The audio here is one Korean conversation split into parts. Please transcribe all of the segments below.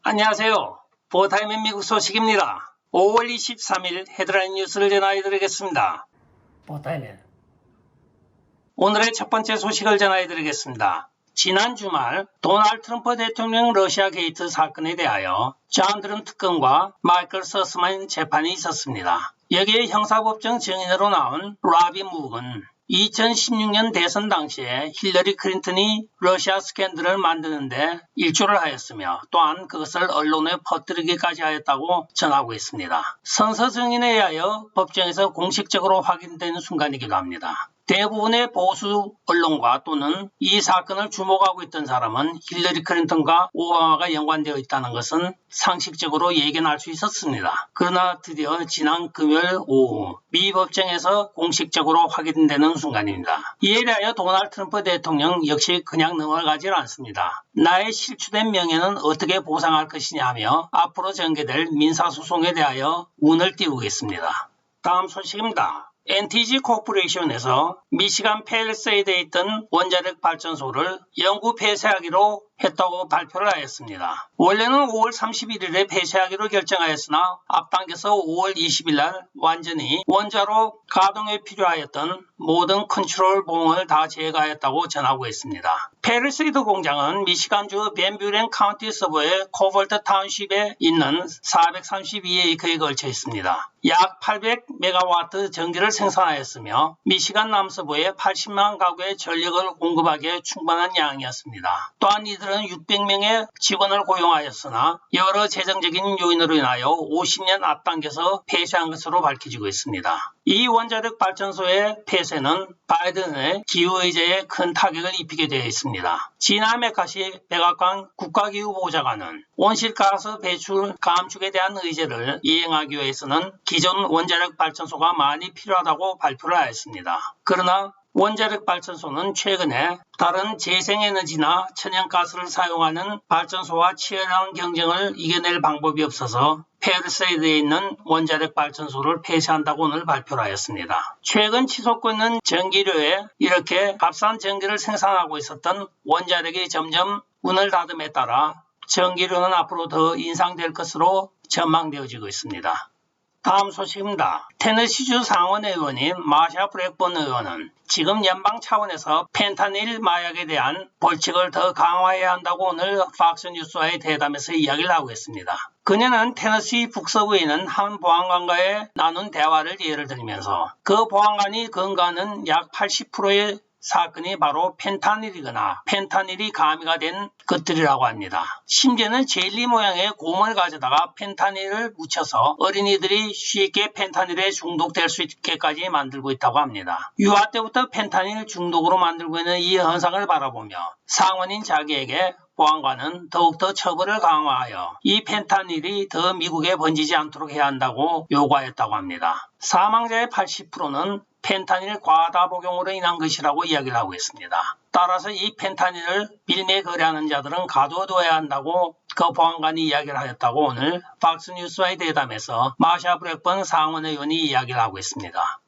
안녕하세요. 보타임의 미국 소식입니다. 5월 23일 헤드라인 뉴스를 전해드리겠습니다. 보타임에 오늘의 첫 번째 소식을 전해드리겠습니다. 지난 주말 도널드 트럼프 대통령 러시아 게이트 사건에 대하여 존 드럼 특검과 마이클 서스만 재판이 있었습니다. 여기에 형사법정 증인으로 나온 라비 묵은 2016년 대선 당시에 힐러리 클린턴이 러시아 스캔들을 만드는데 일조를 하였으며 또한 그것을 언론에 퍼뜨리기까지 하였다고 전하고 있습니다. 선서 증인에 의하여 법정에서 공식적으로 확인되는 순간이기도 합니다. 대부분의 보수 언론과 또는 이 사건을 주목하고 있던 사람은 힐러리 클린턴과 오바마가 연관되어 있다는 것은 상식적으로 예견할 수 있었습니다. 그러나 드디어 지난 금요일 오후 미 법정에서 공식적으로 확인되는 순간입니다. 이에 대하여 도널드 트럼프 대통령 역시 그냥 넘어가질 않습니다. 나의 실추된 명예는 어떻게 보상할 것이냐며 앞으로 전개될 민사소송에 대하여 운을 띄우고 있습니다. 다음 소식입니다. NTG 코퍼레이션에서 미시간 팰리세이드에 있던 원자력 발전소를 영구 폐쇄하기로 했다고 발표를 하였습니다. 원래는 5월 31일에 폐쇄하기로 결정하였으나 앞당겨서 5월 20일 날 완전히 원자로 가동에 필요하였던 모든 컨트롤 보험을 다 제거하였다고 전하고 있습니다. 팰리세이드 공장은 미시간주 벤뷰렌 카운티 서버의 코볼트 타운십에 있는 432에이커에 걸쳐 있습니다. 약 800메가와트 전기를 생산하였으며 미시간 남서부에 80만 가구의 전력을 공급하기에 충분한 양이었습니다. 또한 이들은 600명의 직원을 고용하였으나 여러 재정적인 요인으로 인하여 50년 앞당겨서 폐쇄한 것으로 밝혀지고 있습니다. 이 원자력 발전소의 폐쇄는 바이든의 기후의제에 큰 타격을 입히게 되어 있습니다. 지나 메카시 백악관 국가기후보좌관은 온실가스 배출 감축에 대한 의제를 이행하기 위해서는 기존 원자력 발전소가 많이 필요하다고 발표를 하였습니다. 그러나 원자력 발전소는 최근에 다른 재생에너지나 천연가스를 사용하는 발전소와 치열한 경쟁을 이겨낼 방법이 없어서 팰리세이드에 있는 원자력 발전소를 폐쇄한다고 오늘 발표를 하였습니다. 최근 치솟고 있는 전기료에 이렇게 값싼 전기를 생산하고 있었던 원자력이 점점 문을 닫음에 따라 전기료는 앞으로 더 인상될 것으로 전망되어지고 있습니다. 다음 소식입니다. 테네시주 상원의원인 마샤 브랙번 의원은 지금 연방 차원에서 펜타닐 마약에 대한 벌칙을 더 강화해야 한다고 오늘 팍스뉴스와의 대담에서 이야기를 하고 있습니다. 그녀는 테네시 북서부에 있는 한 보안관과의 나눈 대화를 예를 들면서 그 보안관이 근거하는 약 80%의 사건이 바로 펜타닐이거나 펜타닐이 가미가 된 것들이라고 합니다. 심지어는 젤리 모양의 곰을 가져다가 펜타닐을 묻혀서 어린이들이 쉽게 펜타닐에 중독될 수 있게까지 만들고 있다고 합니다. 유아 때부터 펜타닐 중독으로 만들고 있는 이 현상을 바라보며 상원인 자기에게 보안관은 더욱더 처벌을 강화하여 이 펜타닐이 더 미국에 번지지 않도록 해야 한다고 요구하였다고 합니다. 사망자의 80%는 펜타닐 과다 복용으로 인한 것이라고 이야기를 하고 있습니다. 따라서 이 펜타닐을 밀매 거래하는 자들은 가둬둬야 한다고 그 보안관이 이야기를 하였다고 오늘 팍스뉴스와의 대담에서 마샤 브랙번 상원의원이 이야기를 하고 있습니다.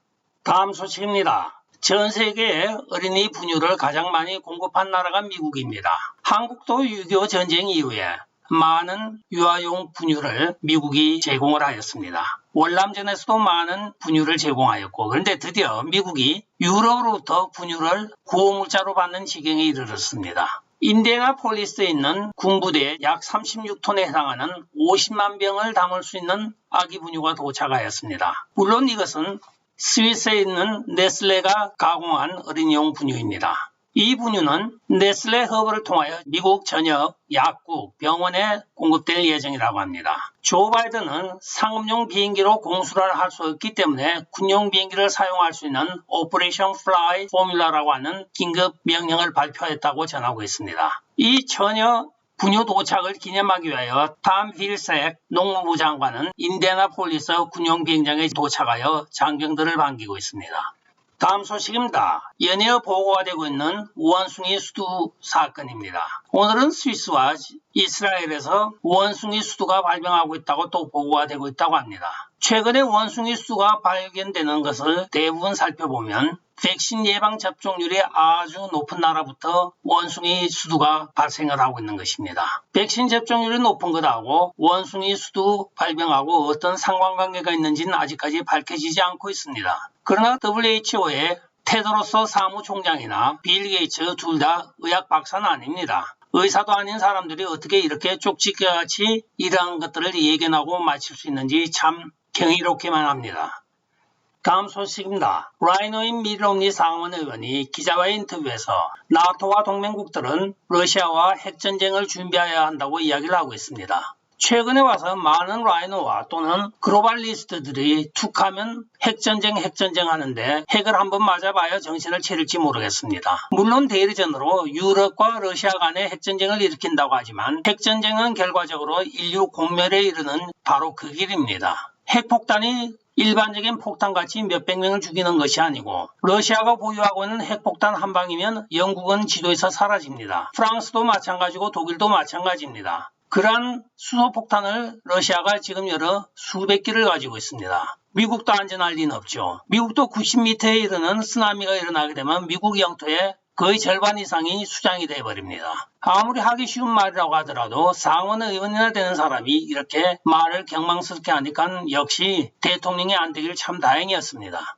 다음 소식입니다. 전 세계에 어린이 분유를 가장 많이 공급한 나라가 미국입니다. 한국도 6.25 전쟁 이후에 많은 유아용 분유를 미국이 제공을 하였습니다. 월남전에서도 많은 분유를 제공하였고 그런데 드디어 미국이 유럽으로부터 분유를 구호물자로 받는 지경에 이르렀습니다. 인디애나폴리스에 있는 군부대에 약 36톤에 해당하는 50만 병을 담을 수 있는 아기 분유가 도착하였습니다. 물론 이것은 스위스에 있는 네슬레가 가공한 어린이용 분유입니다. 이 분유는 네슬레 허브를 통하여 미국 전역 약국, 병원에 공급될 예정이라고 합니다. 조 바이든은 상업용 비행기로 공수를 할 수 없기 때문에 군용 비행기를 사용할 수 있는 오퍼레이션 플라이 포뮬라라고 하는 긴급 명령을 발표했다고 전하고 있습니다. 이 처녀 분유 도착을 기념하기 위하여 탐 힐색 농무부 장관은 인디애나폴리스 군용 비행장에 도착하여 장병들을 반기고 있습니다. 다음 소식입니다. 연이어 보고가 되고 있는 우한숭이 수두 사건입니다. 오늘은 스위스와 이스라엘에서 원숭이 수두가 발병하고 있다고 또 보고가 되고 있다고 합니다. 최근에 원숭이 수두가 발견되는 것을 대부분 살펴보면 백신 예방 접종률이 아주 높은 나라부터 원숭이 수두가 발생을 하고 있는 것입니다. 백신 접종률이 높은 것하고 원숭이 수두 발병하고 어떤 상관관계가 있는지는 아직까지 밝혀지지 않고 있습니다. 그러나 WHO의 테드로스 사무총장이나 빌 게이츠 둘 다 의학 박사는 아닙니다. 의사도 아닌 사람들이 어떻게 이렇게 쪽지게같이 이러한 것들을 예견하고 맞힐 수 있는지 참 경이롭기만 합니다. 다음 소식입니다. 라이노인 미rom니 상원 의원이 기자와의 인터뷰에서 나토와 동맹국들은 러시아와 핵전쟁을 준비해야 한다고 이야기를 하고 있습니다. 최근에 와서 많은 라이노와 또는 글로벌리스트들이 툭하면 핵전쟁 하는데 핵을 한번 맞아봐야 정신을 차릴지 모르겠습니다. 물론 대리전으로 유럽과 러시아 간의 핵전쟁을 일으킨다고 하지만 핵전쟁은 결과적으로 인류 공멸에 이르는 바로 그 길입니다. 핵폭탄이 일반적인 폭탄같이 몇백 명을 죽이는 것이 아니고 러시아가 보유하고 있는 핵폭탄 한 방이면 영국은 지도에서 사라집니다. 프랑스도 마찬가지고 독일도 마찬가지입니다. 그러한 수소폭탄을 러시아가 지금 여러 수백 기를 가지고 있습니다. 미국도 안전할 리는 없죠. 미국도 90m에 이르는 쓰나미가 일어나게 되면 미국 영토의 거의 절반 이상이 수장이 되어버립니다. 아무리 하기 쉬운 말이라고 하더라도 상원 의원이나 되는 사람이 이렇게 말을 경망스럽게 하니까 역시 대통령이 안 되길 참 다행이었습니다.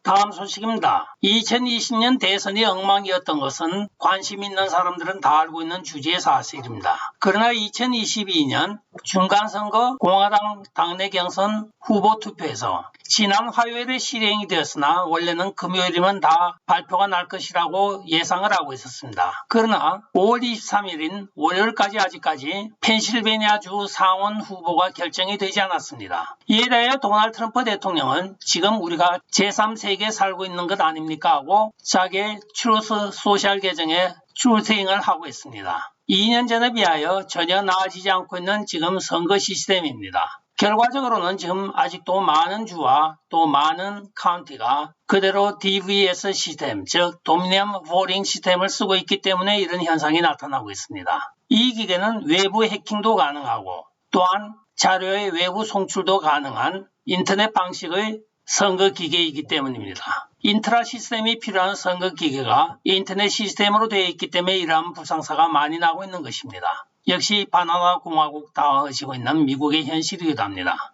다음 소식입니다. 2020년 대선이 엉망이었던 것은 관심 있는 사람들은 다 알고 있는 주제의 사실입니다. 그러나 2022년 중간선거 공화당 당내 경선 후보 투표에서 지난 화요일에 실행이 되었으나 원래는 금요일이면 다 발표가 날 것이라고 예상을 하고 있었습니다. 그러나 5월 23일인 월요일까지 아직까지 펜실베니아주 상원 후보가 결정이 되지 않았습니다. 이에 대하여 도널드 트럼프 대통령은 지금 우리가 제3세계에 살고 있는 것 아닙니까 하고 자기의 트루스 소셜 계정에 트루트잉을 하고 있습니다. 2년 전에 비하여 전혀 나아지지 않고 있는 지금 선거 시스템입니다. 결과적으로는 지금 아직도 많은 주와 또 많은 카운티가 그대로 DVS 시스템, 즉 도미니언 보링 시스템을 쓰고 있기 때문에 이런 현상이 나타나고 있습니다. 이 기계는 외부 해킹도 가능하고 또한 자료의 외부 송출도 가능한 인터넷 방식의 선거 기계이기 때문입니다. 인트라 시스템이 필요한 선거 기계가 인터넷 시스템으로 되어 있기 때문에 이러한 불상사가 많이 나고 있는 것입니다. 역시 바나나 공화국 당하시고 있는 미국의 현실이기도 합니다.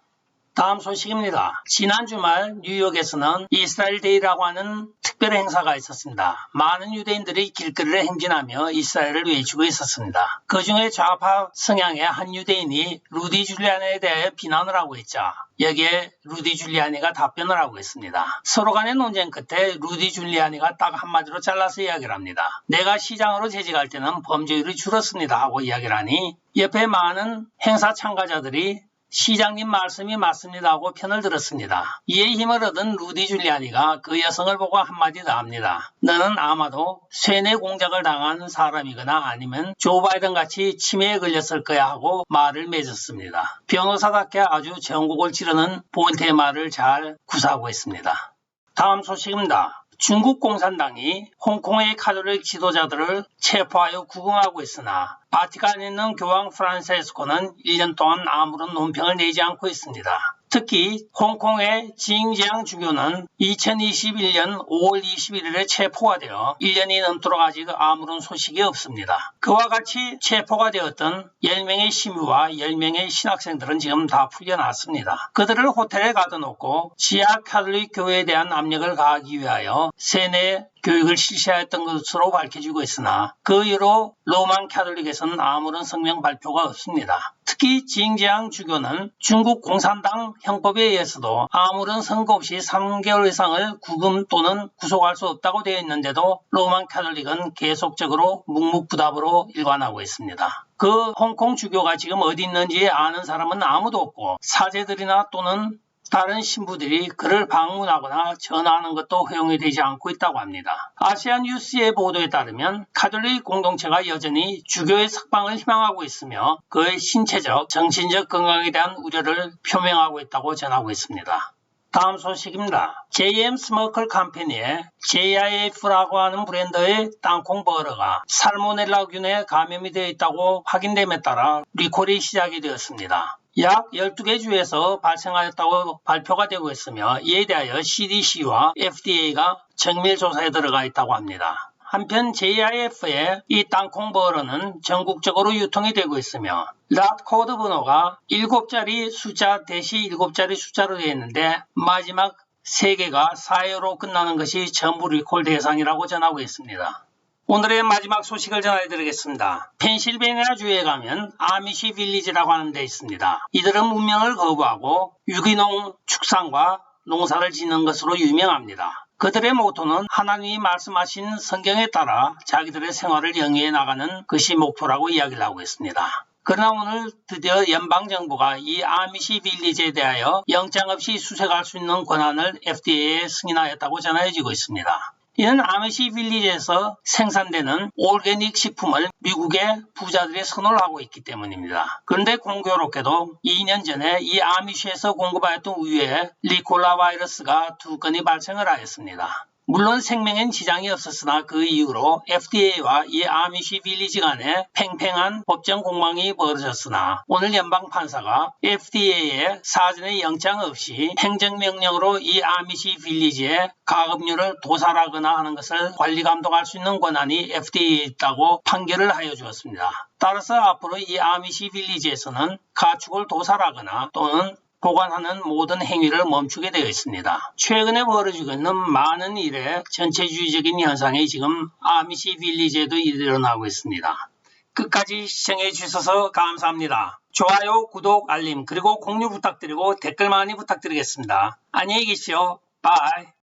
다음 소식입니다. 지난 주말 뉴욕에서는 이스라엘 데이라고 하는 특별 행사가 있었습니다. 많은 유대인들이 길거리를 행진하며 이스라엘을 외치고 있었습니다. 그 중에 좌파 성향의 한 유대인이 루디 줄리아니에 대해 비난을 하고 있자 여기에 루디 줄리아니가 답변을 하고 있습니다. 서로 간의 논쟁 끝에 루디 줄리아니가 딱 한마디로 잘라서 이야기를 합니다. 내가 시장으로 재직할 때는 범죄율이 줄었습니다 하고 이야기를 하니 옆에 많은 행사 참가자들이 시장님 말씀이 맞습니다 하고 편을 들었습니다. 이에 힘을 얻은 루디 줄리아니가 그 여성을 보고 한마디 더 합니다. 너는 아마도 쇠뇌 공작을 당한 사람이거나 아니면 조 바이든 같이 치매에 걸렸을 거야 하고 말을 맺었습니다. 변호사답게 아주 전곡을 찌르는 포인트의 말을 잘 구사하고 있습니다. 다음 소식입니다. 중국 공산당이 홍콩의 카톨릭 지도자들을 체포하여 구금하고 있으나 바티칸에 있는 교황 프란체스코는 1년 동안 아무런 논평을 내지 않고 있습니다. 특히 홍콩의 징지양 주교는 2021년 5월 21일에 체포가 되어 1년이 넘도록 아직 아무런 소식이 없습니다. 그와 같이 체포가 되었던 10명의 시민과 10명의 신학생들은 지금 다 풀려났습니다. 그들을 호텔에 가둬놓고 지하 카톨릭 교회에 대한 압력을 가하기 위하여 세뇌 교육을 실시하였던 것으로 밝혀지고 있으나 그 이후로 로만 카톨릭에서는 아무런 성명 발표가 없습니다. 특히 징지양 주교는 중국 공산당 형법에 의해서도 아무런 선고 없이 3개월 이상을 구금 또는 구속할 수 없다고 되어 있는데도 로만 카톨릭은 계속적으로 묵묵부답으로 일관하고 있습니다. 그 홍콩 주교가 지금 어디 있는지 아는 사람은 아무도 없고 사제들이나 또는 다른 신부들이 그를 방문하거나 전화하는 것도 허용이 되지 않고 있다고 합니다. 아시안 뉴스의 보도에 따르면 카톨릭 공동체가 여전히 주교의 석방을 희망하고 있으며 그의 신체적, 정신적 건강에 대한 우려를 표명하고 있다고 전하고 있습니다. 다음 소식입니다. JM 스모클 컴퍼니의 JIF라고 하는 브랜드의 땅콩 버거가 살모넬라균에 감염이 되어 있다고 확인됨에 따라 리콜이 시작이 되었습니다. 약 12개 주에서 발생하였다고 발표가 되고 있으며 이에 대하여 CDC와 FDA가 정밀 조사에 들어가 있다고 합니다. 한편 JIF의 이 땅콩 버거는 전국적으로 유통이 되고 있으며 랏 코드 번호가 7자리 숫자 대시 7자리 숫자로 되어 있는데 마지막 3개가 4호로 끝나는 것이 전부 리콜 대상이라고 전하고 있습니다. 오늘의 마지막 소식을 전해드리겠습니다. 펜실베니아 주에 가면 아미시 빌리지라고 하는 데 있습니다. 이들은 문명을 거부하고 유기농 축산과 농사를 짓는 것으로 유명합니다. 그들의 모토는 하나님이 말씀하신 성경에 따라 자기들의 생활을 영위해 나가는 것이 목표라고 이야기를 하고 있습니다. 그러나 오늘 드디어 연방정부가 이 아미시 빌리지에 대하여 영장 없이 수색할 수 있는 권한을 FDA에 승인하였다고 전해지고 있습니다. 이는 아미시 빌리지에서 생산되는 오르게닉 식품을 미국의 부자들이 선호를 하고 있기 때문입니다. 그런데 공교롭게도 2년 전에 이 아미시에서 공급하였던 우유에 리콜라 바이러스가 2건이 발생을 하였습니다. 물론 생명엔 지장이 없었으나 그 이후로 FDA와 이 아미시 빌리지 간에 팽팽한 법정 공방이 벌어졌으나 오늘 연방판사가 FDA의 사전에 영장 없이 행정명령으로 이 아미시 빌리지의 가금류를 도살하거나 하는 것을 관리 감독할 수 있는 권한이 FDA에 있다고 판결을 하여 주었습니다. 따라서 앞으로 이 아미시 빌리지에서는 가축을 도살하거나 또는 보관하는 모든 행위를 멈추게 되어 있습니다. 최근에 벌어지고 있는 많은 일의 전체주의적인 현상이 지금 아미시 빌리지에도 일어나고 있습니다. 끝까지 시청해 주셔서 감사합니다. 좋아요, 구독, 알림 그리고 공유 부탁드리고 댓글 많이 부탁드리겠습니다. 안녕히 계십시오. 바이.